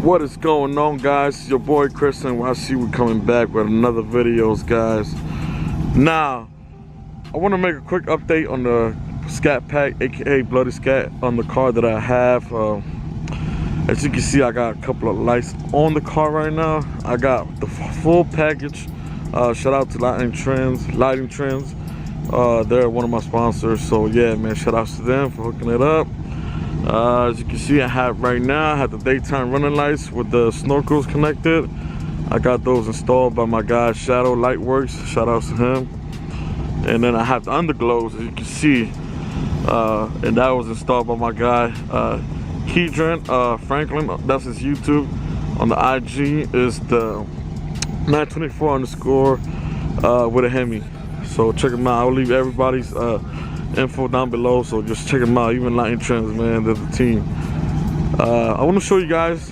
What is going on, guys? It's your boy Chris, and I see we're coming back with another videos, guys. Now I want to make a quick update on the Scat Pack, aka Bloody Scat, on the car that I have. As you can see, I got a couple of lights on the car right now. I got the full package. Shout out to Lighting Trends. They're one of my sponsors, so yeah, man, shout outs to them for hooking it up. As you can see, I have the daytime running lights with the snorkels connected. I got those installed by my guy Shadow Lightworks. Shout outs to him. And then I have the underglows, as you can see, and that was installed by my guy Kedron Franklin. That's his YouTube. On the IG is the 924_ with a Hemi. So check him out. I'll leave everybody's info down below, so just check them out. Even Lighting Trends, man, they're the team. I want to show you guys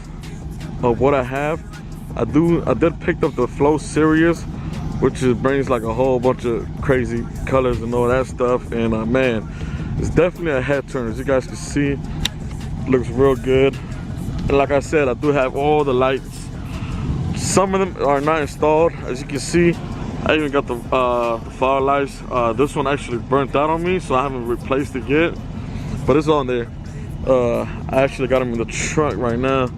what I have. I did pick up the Flow Sirius, which brings like a whole bunch of crazy colors and all that stuff, and man, it's definitely a head turner. As you guys can see, it looks real good. And like I said, I do have all the lights. Some of them are not installed, as you can see. I even got the fog lights. This one actually burnt out on me, so I haven't replaced it yet, but it's on there. I actually got them in the trunk right now,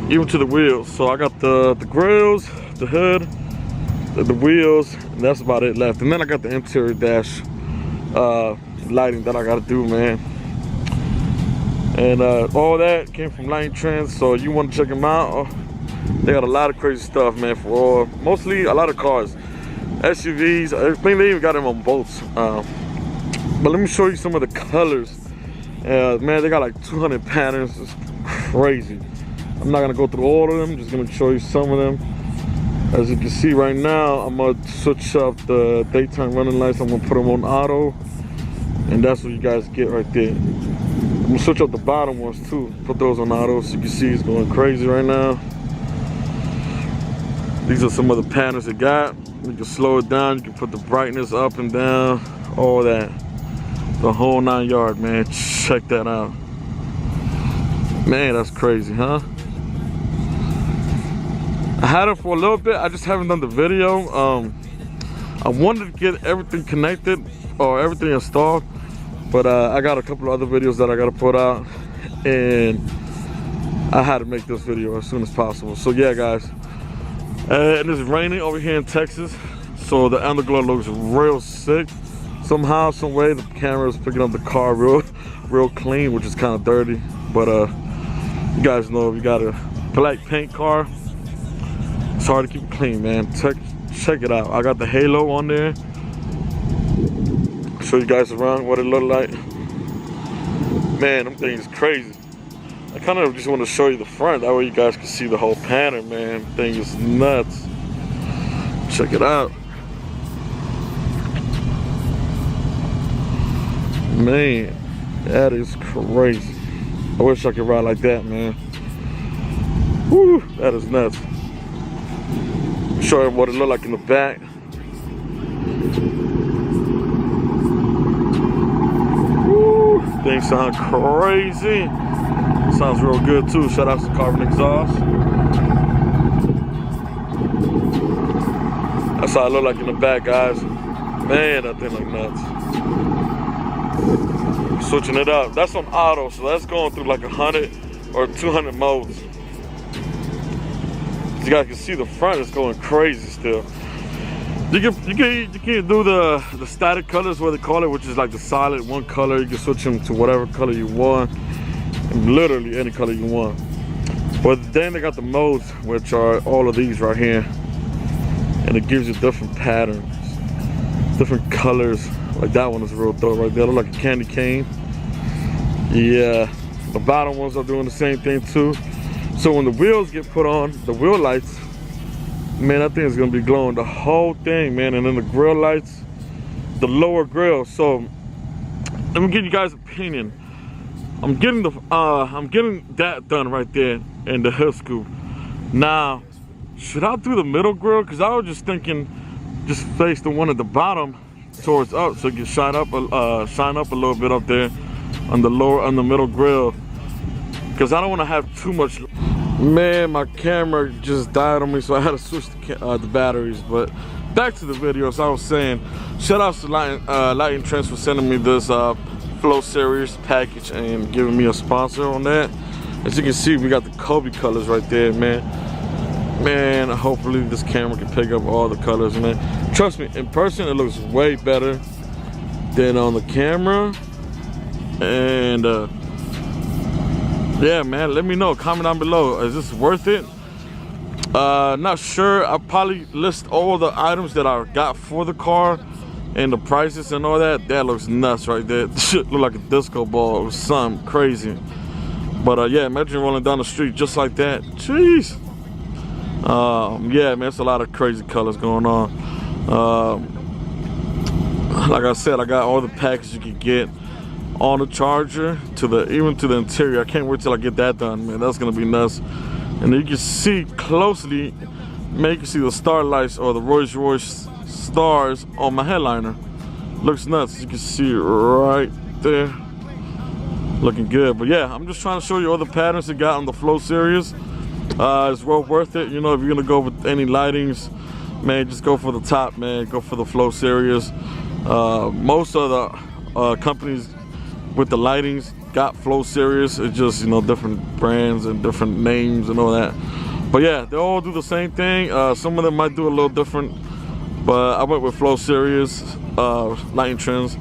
even to the wheels. So I got the grills, the hood, the wheels, and that's about it left. And then I got the interior dash lighting that I gotta do, man. And all that came from Lighting Trends, so you want to check them out. They got a lot of crazy stuff, man, for mostly a lot of cars, SUVs. I think they even got them on boats. But let me show you some of the colors. Man, they got like 200 patterns. It's crazy. I'm not gonna go through all of them, just gonna show you some of them. As you can see right now, I'm gonna switch up the daytime running lights. I'm gonna put them on auto, and that's what you guys get right there. I'm gonna switch up the bottom ones too, put those on auto, so you can see it's going crazy right now. These are some of the patterns it got. You can slow it down, you can put the brightness up and down, all that. The whole 9 yards, man. Check that out. Man, that's crazy, huh? I had it for a little bit, I just haven't done the video. I wanted to get everything connected or everything installed, but I got a couple of other videos that I gotta put out, and I had to make this video as soon as possible. So yeah, guys. And it's raining over here in Texas, so the underglow looks real sick. Somehow, some way, the camera is picking up the car real clean, which is kind of dirty. But you guys know, if you got a black paint car, it's hard to keep it clean, man. Check it out. I got the halo on there. Show you guys around what it looked like. Man, them things crazy. I kind of just want to show you the front, that way you guys can see the whole pattern, man. Thing is nuts. Check it out. Man, that is crazy. I wish I could ride like that, man. Woo, that is nuts. Show you what it looked like in the back. Woo, things sound crazy. Sounds real good too. Shout out to Carbon Exhaust. That's how I look like in the back, guys. Man, that thing like nuts. Switching it up. That's on auto, so that's going through like 100 or 200 modes. You guys can see the front is going crazy still. You can do the static colors, what they call it, which is like the solid one color. You can switch them to whatever color you want. Literally any color you want. But then they got the modes, which are all of these right here, and it gives you different patterns, different colors. Like that one is real dope right there. Look like a candy cane. Yeah, the bottom ones are doing the same thing too. So when the wheels get put on, the wheel lights, man, that thing is gonna be glowing the whole thing, man. And then the grill lights, the lower grill. So let me give you guys an opinion. I'm getting that done right there in the hood scoop. Now, should I do the middle grill? Cause I was just thinking, just face the one at the bottom towards up, so it can shine up a little bit up there on the middle grill. Cause I don't want to have too much Man, my camera just died on me, so I had to switch the batteries. But back to the video, as I was saying, shout out to Lighting Trends for sending me this Flow Series package and giving me a sponsor on that. As you can see, we got the Kobe colors right there, man. Man, hopefully this camera can pick up all the colors, man. Trust me, in person it looks way better than on the camera. And yeah, man, let me know, comment down below, is this worth it? Not sure. I'll probably list all the items that I got for the car and the prices and all that. That looks nuts right there. This shit look like a disco ball or something crazy. But yeah, imagine rolling down the street just like that. Jeez. Yeah, man, it's a lot of crazy colors going on. Like I said, I got all the packages you can get on the Charger even to the interior. I can't wait till I get that done, man. That's gonna be nuts. And you can see closely, man, you can see the starlights or the Rolls-Royce stars on my headliner. Looks nuts. You can see it right there. Looking good. But yeah, I'm just trying to show you all the patterns it got on the Flow Series. It's well worth it. You know, if you're gonna go with any lightings, man, just go for the top, man. Go for the Flow Series. Most of the companies with the lightings got Flow Series. It's just, you know, different brands and different names and all that. But yeah, they all do the same thing. Some of them might do a little different, but I went with Flow Series Lighting Trends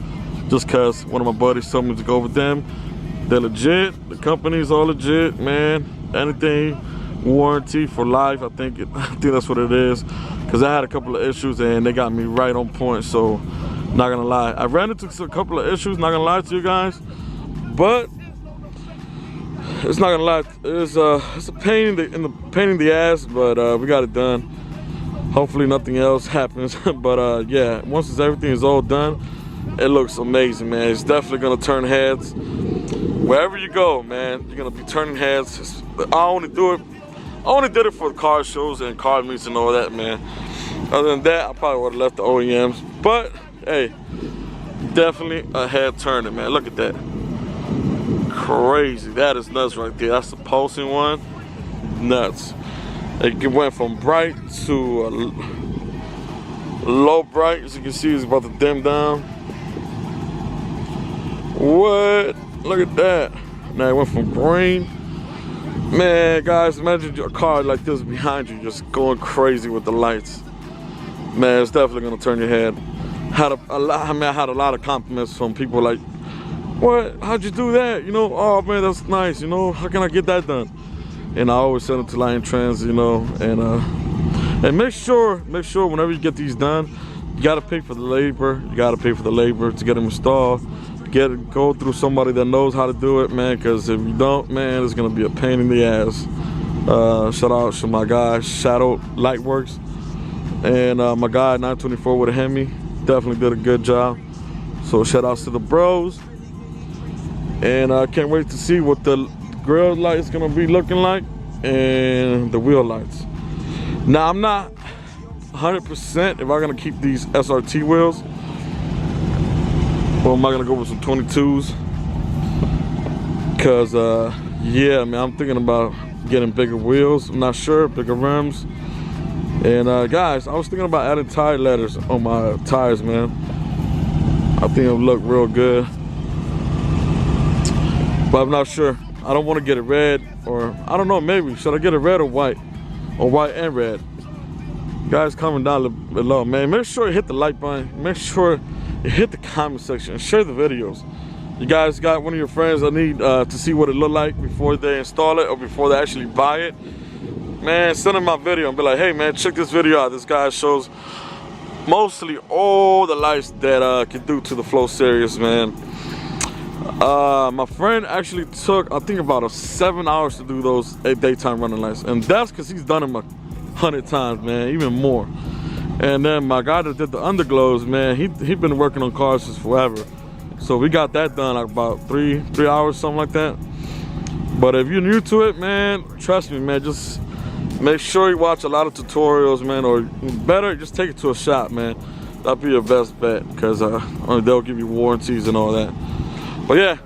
just cause one of my buddies told me to go with them. They're legit. The company's all legit, man. Anything warranty for life. I think that's what it is. Cause I had a couple of issues and they got me right on point. So, not gonna lie, I ran into a couple of issues. Not gonna lie to you guys, but it's not gonna lie. It's a pain in the ass, but we got it done. Hopefully nothing else happens. But yeah, once everything is all done, it looks amazing, man. It's definitely gonna turn heads. Wherever you go, man, you're gonna be turning heads. I only did it for the car shows and car meets and all that, man. Other than that, I probably would have left the OEMs. But hey, definitely a head turner, man. Look at that. Crazy. That is nuts right there. That's the pulsing one. Nuts. It went from bright to low bright. As you can see, it's about to dim down. What? Look at that. Now it went from green. Man, guys, imagine a car like this behind you just going crazy with the lights. Man, it's definitely gonna turn your head. I had a lot of compliments from people like, what? How'd you do that? You know, oh man, that's nice. You know, how can I get that done? And I always send it to Lighting Trends, you know, and make sure whenever you get these done, you gotta pay for the labor. You gotta pay for the labor to get them installed. Go through somebody that knows how to do it, man, because if you don't, man, it's gonna be a pain in the ass. Shout out to my guy Shadow Lightworks and my guy 924 with a Hemi. Definitely did a good job. So shout outs to the bros. And I can't wait to see what the grill light is gonna be looking like and the wheel lights. Now I'm not 100% if I'm gonna keep these SRT wheels. Or am I gonna go with some 22s? Cause yeah, man, I'm thinking about getting bigger wheels. I'm not sure, bigger rims. And guys, I was thinking about adding tire letters on my tires, man. I think it'll look real good. But I'm not sure. I don't want to get it red, or I don't know, maybe. Should I get it red or white? Or white and red? Guys, comment down below, man. Make sure you hit the like button. Make sure you hit the comment section and share the videos. You guys got one of your friends that need to see what it look like before they install it or before they actually buy it, man, send them my video and be like, hey man, check this video out. This guy shows mostly all the lights that can do to the Flow Series, man. My friend actually took, I think, about 7 hours to do those daytime running lights, and that's because he's done them 100 times, man, even more. And then my guy that did the underglows, man, he been working on cars since forever. So we got that done like about 3 hours, something like that. But if you're new to it, man, trust me, man, just make sure you watch a lot of tutorials, man, or better, just take it to a shop, man. That'll be your best bet, because they'll give you warranties and all that. But yeah,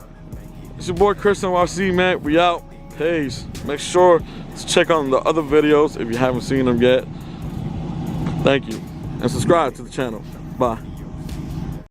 it's your boy Chris NYC, man. We out. Peace. Make sure to check on the other videos if you haven't seen them yet. Thank you. And subscribe to the channel. Bye.